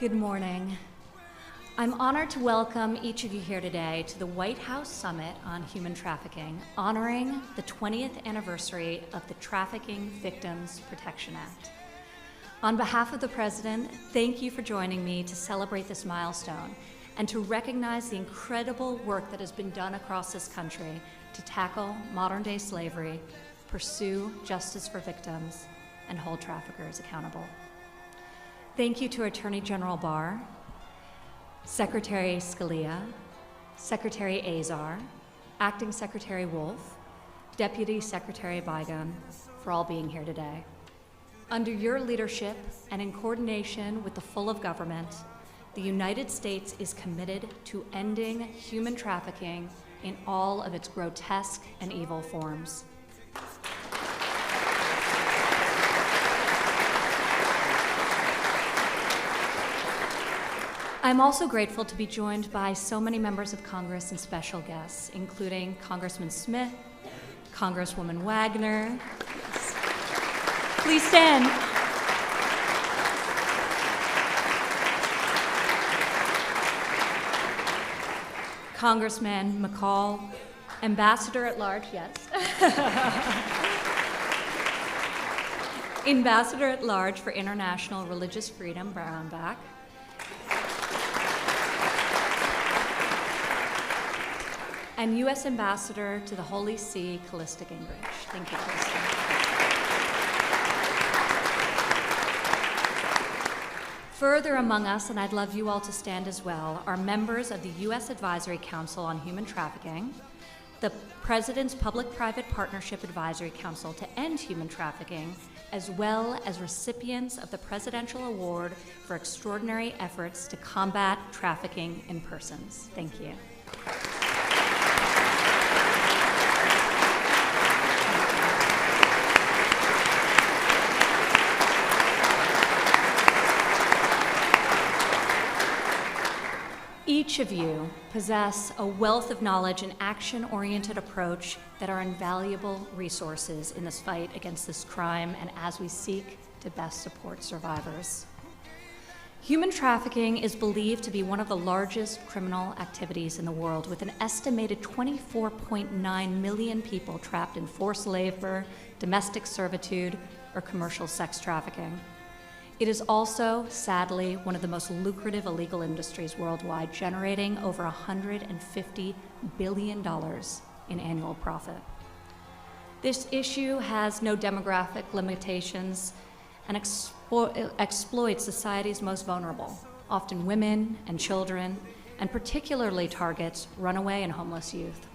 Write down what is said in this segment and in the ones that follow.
Good morning. I'm honored to welcome each of you here today to the White House Summit on Human Trafficking, honoring the 20th anniversary of the Trafficking Victims Protection Act. On behalf of the President, thank you for joining me to celebrate this milestone and to recognize the incredible work that has been done across this country to tackle modern-day slavery, pursue justice for victims, and hold traffickers accountable. Thank you to Attorney General Barr, Secretary Scalia, Secretary Azar, Acting Secretary Wolf, Deputy Secretary Bygum, for all being here today. Under your leadership and in coordination with the full of government, the United States is committed to ending human trafficking in all of its grotesque and evil forms. I'm also grateful to be joined by so many members of Congress and special guests, including Congressman Smith, Congresswoman Wagner. Please stand. Congressman McCall, Ambassador at Large, yes. Ambassador at Large for International Religious Freedom, Brownback. And U.S. Ambassador to the Holy See, Callista Gingrich. Thank you, Callista. Further among us, and I'd love you all to stand as well, are members of the U.S. Advisory Council on Human Trafficking, the President's Public-Private Partnership Advisory Council to End Human Trafficking, as well as recipients of the Presidential Award for Extraordinary Efforts to Combat Trafficking in Persons. Thank you. Each of you possess a wealth of knowledge and action-oriented approach that are invaluable resources in this fight against this crime and as we seek to best support survivors. Human trafficking is believed to be one of the largest criminal activities in the world, with an estimated 24.9 million people trapped in forced labor, domestic servitude, or commercial sex trafficking. It is also, sadly, one of the most lucrative illegal industries worldwide, generating over $150 billion in annual profit. This issue has no demographic limitations and exploits society's most vulnerable, often women and children, and particularly targets runaway and homeless youth.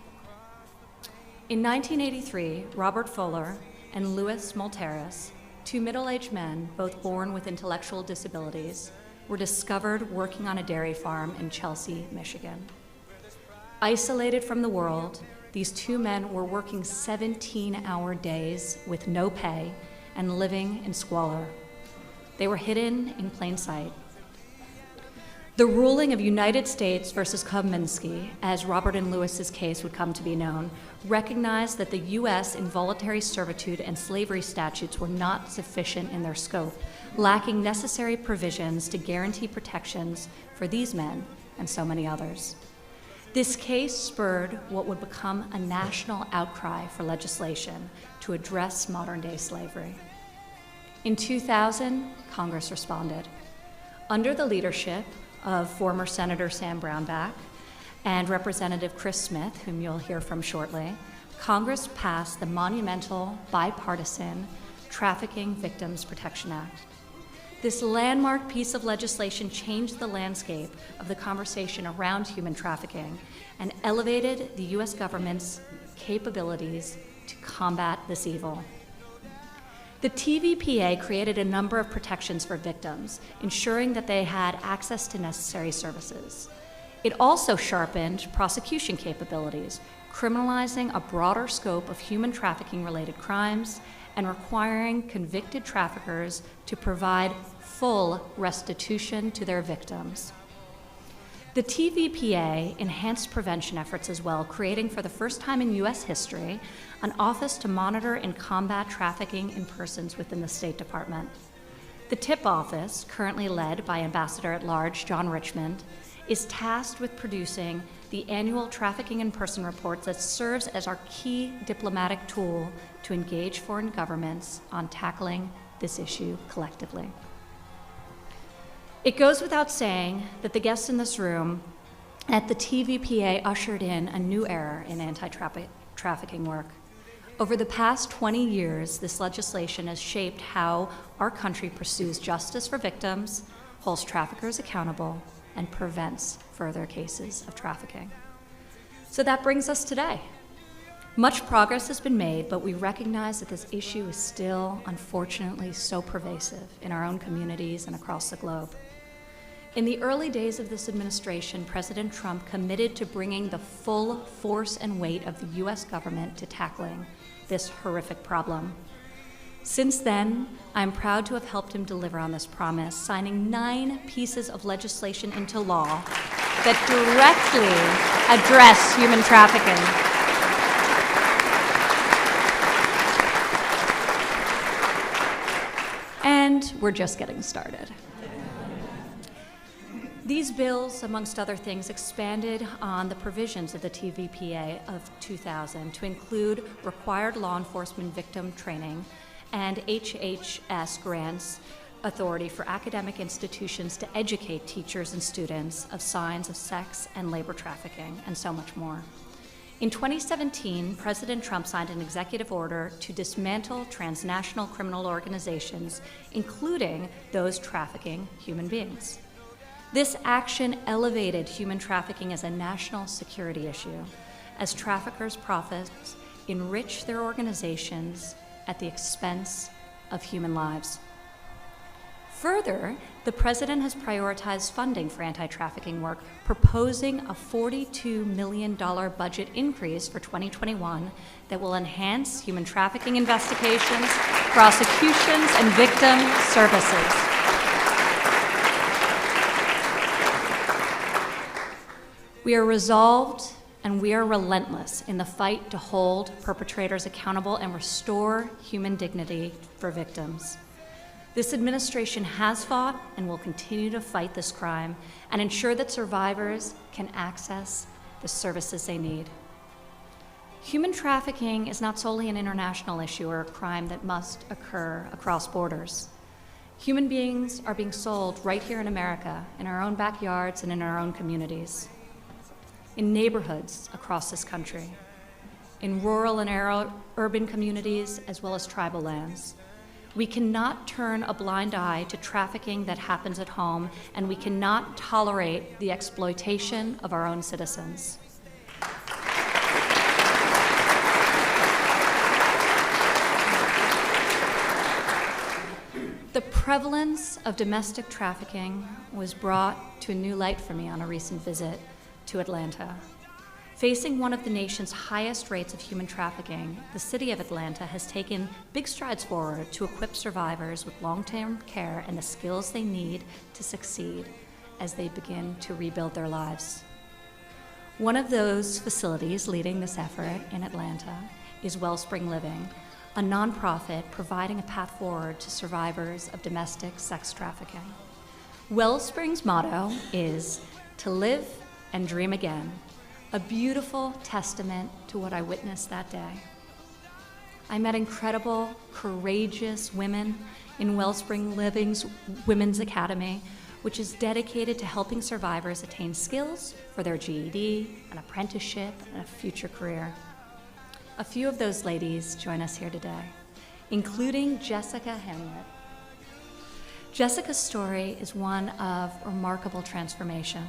In 1983, Robert Fuller and Louis Maltera's, two middle-aged men, both born with intellectual disabilities, were discovered working on a dairy farm in Chelsea, Michigan. Isolated from the world, these two men were working 17-hour days with no pay and living in squalor. They were hidden in plain sight. The ruling of United States versus Kobminski, as Robert and Lewis's case would come to be known, recognized that the U.S. involuntary servitude and slavery statutes were not sufficient in their scope, lacking necessary provisions to guarantee protections for these men and so many others. This case spurred what would become a national outcry for legislation to address modern-day slavery. In 2000, Congress responded. Under the leadership of former Senator Sam Brownback and Representative Chris Smith, whom you'll hear from shortly, Congress passed the monumental, bipartisan Trafficking Victims Protection Act. This landmark piece of legislation changed the landscape of the conversation around human trafficking and elevated the U.S. government's capabilities to combat this evil. The TVPA created a number of protections for victims, ensuring that they had access to necessary services. It also sharpened prosecution capabilities, criminalizing a broader scope of human trafficking-related crimes and requiring convicted traffickers to provide full restitution to their victims. The TVPA enhanced prevention efforts as well, creating for the first time in U.S. history an office to monitor and combat trafficking in persons within the State Department. The TIP office, currently led by Ambassador-at-Large John Richmond, is tasked with producing the annual Trafficking in Person report that serves as our key diplomatic tool to engage foreign governments on tackling this issue collectively. It goes without saying that the guests in this room at the TVPA ushered in a new era in anti-trafficking work. Over the past 20 years, this legislation has shaped how our country pursues justice for victims, holds traffickers accountable, and prevents further cases of trafficking. So that brings us today. Much progress has been made, but we recognize that this issue is still, unfortunately, so pervasive in our own communities and across the globe. In the early days of this administration, President Trump committed to bringing the full force and weight of the U.S. government to tackling this horrific problem. Since then, I'm proud to have helped him deliver on this promise, signing 9 pieces of legislation into law that directly address human trafficking. And we're just getting started. These bills, amongst other things, expanded on the provisions of the TVPA of 2000 to include required law enforcement victim training and HHS grants authority for academic institutions to educate teachers and students of signs of sex and labor trafficking, and so much more. In 2017, President Trump signed an executive order to dismantle transnational criminal organizations, including those trafficking human beings. This action elevated human trafficking as a national security issue, as traffickers' profits enrich their organizations at the expense of human lives. Further, the President has prioritized funding for anti-trafficking work, proposing a $42 million budget increase for 2021 that will enhance human trafficking investigations, prosecutions, and victim services. We are resolved and we are relentless in the fight to hold perpetrators accountable and restore human dignity for victims. This administration has fought and will continue to fight this crime and ensure that survivors can access the services they need. Human trafficking is not solely an international issue or a crime that must occur across borders. Human beings are being sold right here in America, in our own backyards and in our own communities, in neighborhoods across this country, in rural and urban communities, as well as tribal lands. We cannot turn a blind eye to trafficking that happens at home, and we cannot tolerate the exploitation of our own citizens. The prevalence of domestic trafficking was brought to a new light for me on a recent visit to Atlanta. Facing one of the nation's highest rates of human trafficking, the city of Atlanta has taken big strides forward to equip survivors with long-term care and the skills they need to succeed as they begin to rebuild their lives. One of those facilities leading this effort in Atlanta is Wellspring Living, a nonprofit providing a path forward to survivors of domestic sex trafficking. Wellspring's motto is to live and dream again, a beautiful testament to what I witnessed that day. I met incredible, courageous women in Wellspring Living's Women's Academy, which is dedicated to helping survivors attain skills for their GED, an apprenticeship, and a future career. A few of those ladies join us here today, including Jessica Hamlet. Jessica's story is one of remarkable transformation.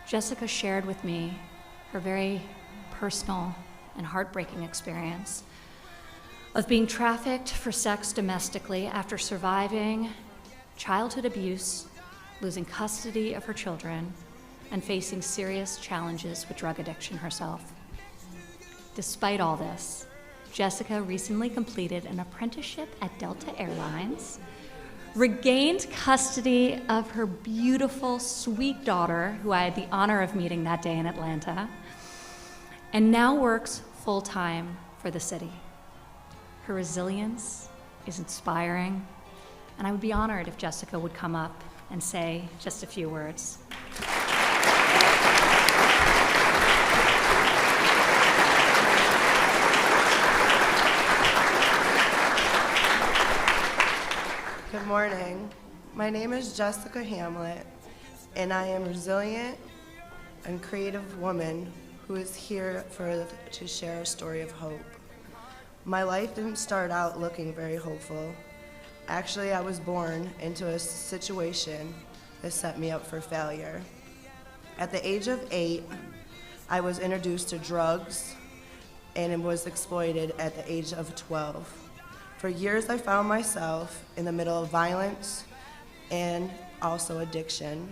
Jessica shared with me her very personal and heartbreaking experience of being trafficked for sex domestically after surviving childhood abuse, losing custody of her children, and facing serious challenges with drug addiction herself. Despite all this, Jessica recently completed an apprenticeship at Delta Airlines, regained custody of her beautiful, sweet daughter, who I had the honor of meeting that day in Atlanta, and now works full-time for the city. Her resilience is inspiring, And I would be honored if Jessica would come up and say just a few words. Good morning. My name is Jessica Hamlet, and I am a resilient and creative woman who is here to share a story of hope. My life didn't start out looking very hopeful. Actually, I was born into a situation that set me up for failure. At the age of 8, I was introduced to drugs and was exploited at the age of 12. For years, I found myself in the middle of violence and also addiction.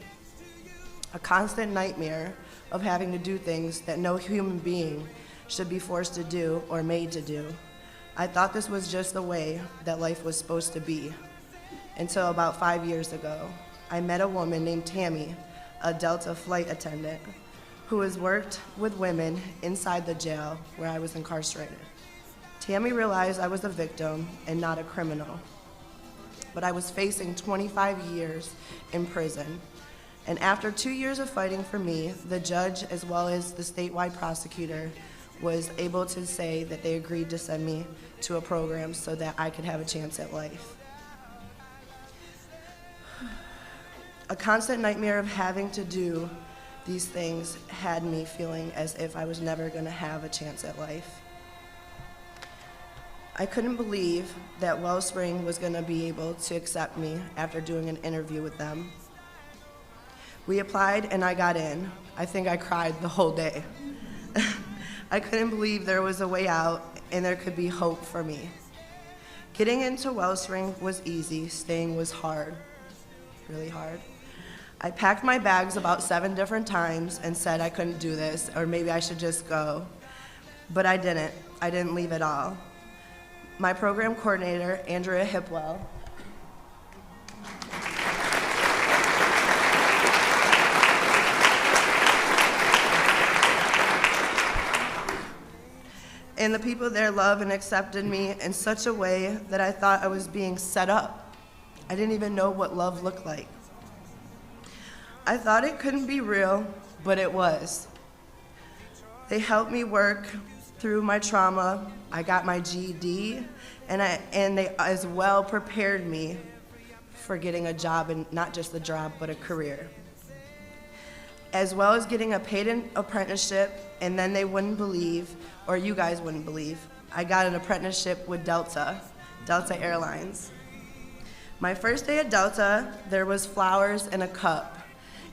A constant nightmare of having to do things that no human being should be forced to do or made to do. I thought this was just the way that life was supposed to be. Until about 5 years ago, I met a woman named Tammy, a Delta flight attendant, who has worked with women inside the jail where I was incarcerated. Tammy realized I was a victim and not a criminal, but I was facing 25 years in prison. And after 2 years of fighting for me, the judge, as well as the statewide prosecutor, was able to say that they agreed to send me to a program so that I could have a chance at life. A constant nightmare of having to do these things had me feeling as if I was never going to have a chance at life. I couldn't believe that Wellspring was going to be able to accept me after doing an interview with them. We applied and I got in. I think I cried the whole day. I couldn't believe there was a way out and there could be hope for me. Getting into Wellspring was easy, staying was hard, really hard. I packed my bags about 7 different times and said I couldn't do this, or maybe I should just go. But I didn't. I didn't leave at all. My program coordinator, Andrea Hipwell, and the people there loved and accepted me in such a way that I thought I was being set up. I didn't even know what love looked like. I thought it couldn't be real, but it was. They helped me work through my trauma. I got my GED, and they as well prepared me for getting a job, and not just a job, but a career. As well as getting a paid apprenticeship, and then they wouldn't believe, or you guys wouldn't believe, I got an apprenticeship with Delta Airlines. My first day at Delta, there was flowers and a cup,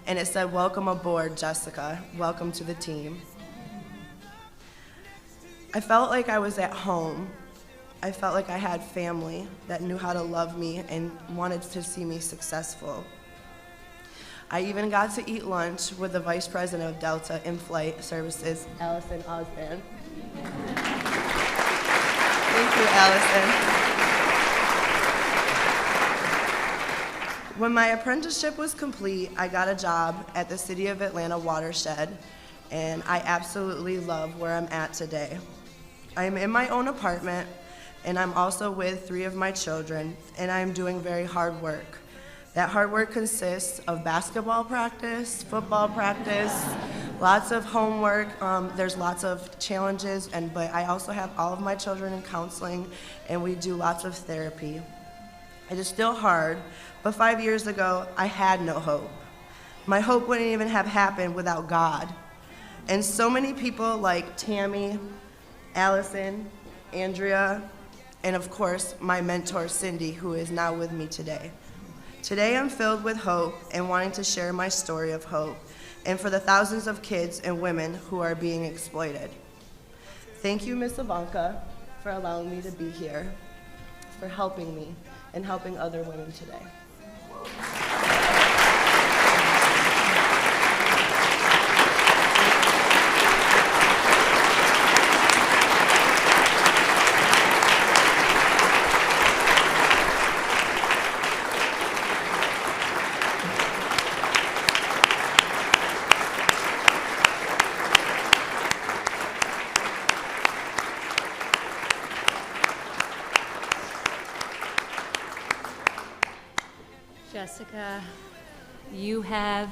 and it said, "Welcome aboard, Jessica. Welcome to the team." I felt like I was at home. I felt like I had family that knew how to love me and wanted to see me successful. I even got to eat lunch with the Vice President of Delta In-Flight Services, Allison Osband. Thank you, Allison. When my apprenticeship was complete, I got a job at the City of Atlanta Watershed, and I absolutely love where I'm at today. I am in my own apartment, and I'm also with 3 of my children, and I'm doing very hard work. That hard work consists of basketball practice, football practice, lots of homework. There's lots of challenges, but I also have all of my children in counseling, and we do lots of therapy. It is still hard, but 5 years ago, I had no hope. My hope wouldn't even have happened without God. And so many people like Tammy, Allison, Andrea, and of course, my mentor, Cindy, who is now with me today. Today, I'm filled with hope and wanting to share my story of hope, and for the thousands of kids and women who are being exploited. Thank you, Ms. Ivanka, for allowing me to be here, for helping me and helping other women today. You have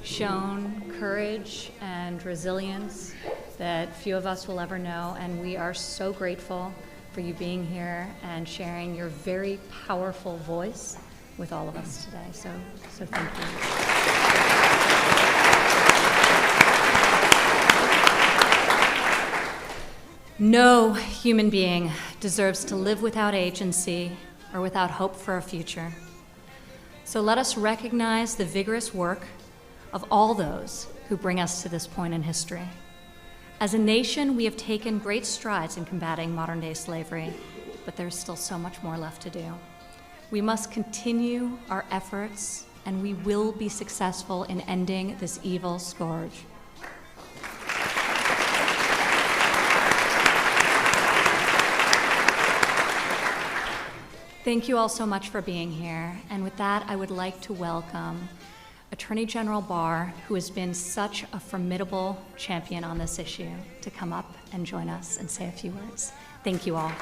shown courage and resilience that few of us will ever know, and we are so grateful for you being here and sharing your very powerful voice with all of us today. So thank you. No human being deserves to live without agency or without hope for a future. So let us recognize the vigorous work of all those who bring us to this point in history. As a nation, we have taken great strides in combating modern-day slavery, but there's still so much more left to do. We must continue our efforts, and we will be successful in ending this evil scourge. Thank you all so much for being here. And with that, I would like to welcome Attorney General Barr, who has been such a formidable champion on this issue, to come up and join us and say a few words. Thank you all.